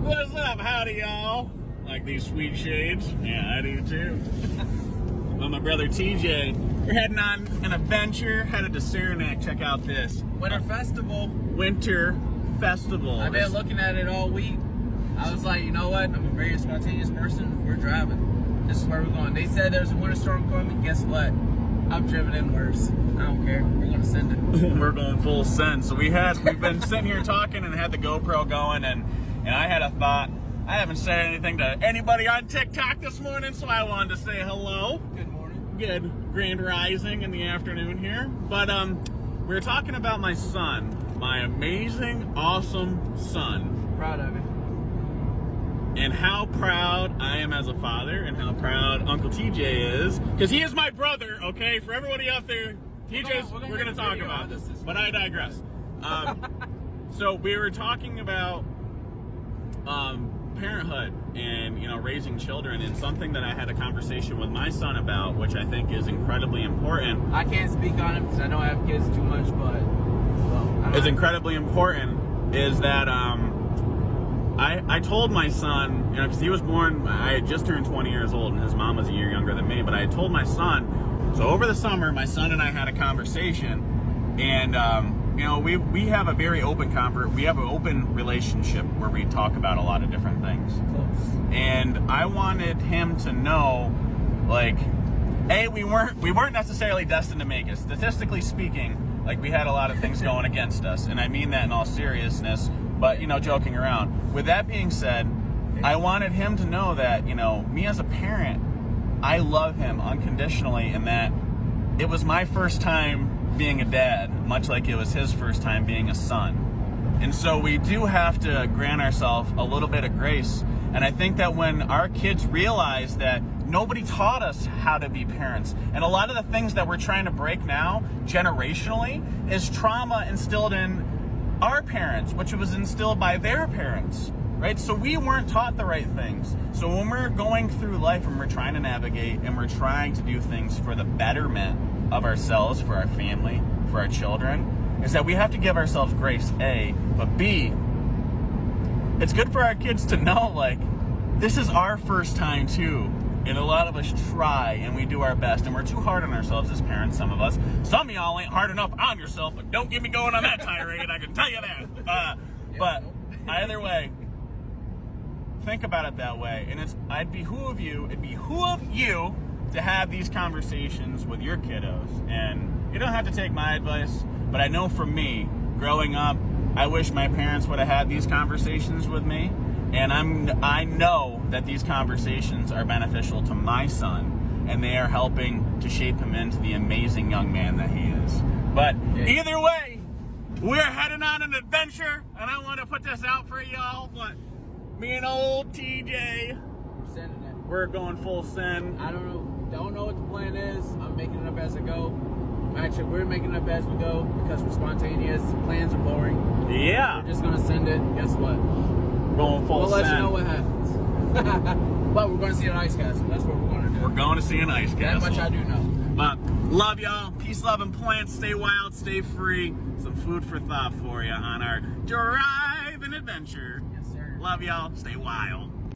What's up? Howdy, y'all. Like these sweet shades? Yeah, I do too. Well, my brother TJ, we're heading on an adventure, headed to Saranac. Check out this. Winter Festival. Winter Festival. I've been looking at it all week. I was like, you know what? I'm a very spontaneous person. We're driving. This is where we're going. They said there's a winter storm coming. Guess what? I've driven in worse. I don't care. We're going to send it. We're going full send. So we've been sitting here talking and had the GoPro going, and I had a thought. I haven't said anything to anybody on TikTok this morning, so I wanted to say hello. Good morning. Good grand rising in the afternoon here. But we were talking about my son, my amazing, awesome son. Proud of it. And how proud I am as a father, and how proud Uncle TJ is, because he is my brother. Okay, for everybody out there, TJ's we're gonna talk about this, but I digress. So we were talking about parenthood and raising children, and something that I had a conversation with my son about, which I think is incredibly important. I can't speak on it because I don't have kids too much, but is incredibly important is that I told my son, because he was born, I had just turned 20 years old, and his mom was a year younger than me, but I told my son, so over the summer, my son and I had a conversation, and, we have a very we have an open relationship where we talk about a lot of different things. close. And I wanted him to know, like, we weren't necessarily destined to make it. Statistically speaking, like, we had a lot of things going against us, and I mean that in all seriousness, but, joking around. With that being said, I wanted him to know that, me as a parent, I love him unconditionally, and that it was my first time being a dad, much like it was his first time being a son. And so we do have to grant ourselves a little bit of grace. And I think that when our kids realize that nobody taught us how to be parents, and a lot of the things that we're trying to break now, generationally, is trauma instilled in our parents, which was instilled by their parents, right? So we weren't taught the right things. So when we're going through life and we're trying to navigate and we're trying to do things for the betterment of ourselves, for our family, for our children, is that we have to give ourselves grace, A, but B, it's good for our kids to know, like, this is our first time too. And a lot of us try and we do our best, and we're too hard on ourselves as parents, some of us. Some of y'all ain't hard enough on yourself, but don't get me going on that tirade, I can tell you that. But either way, think about it that way. And it'd behoove you to have these conversations with your kiddos. And you don't have to take my advice, but I know for me, growing up, I wish my parents would have had these conversations with me. And I know that these conversations are beneficial to my son, and they are helping to shape him into the amazing young man that he is. But either way, we're heading on an adventure, and I want to put this out for y'all. But me and old TJ, we're going full send. I don't know what the plan is. I'm making it up as I go. Actually, we're making it up as we go because we're spontaneous. Plans are boring. Yeah. We're just going to send it. Guess what? Going full We'll send. let you know what happens. But we're going to see an ice castle. That's what we're going to do. We're going to see an ice castle. That much I do know. But love y'all. Peace, love, and plants. Stay wild, stay free. Some food for thought for you on our drive and adventure. Yes, sir. Love y'all. Stay wild.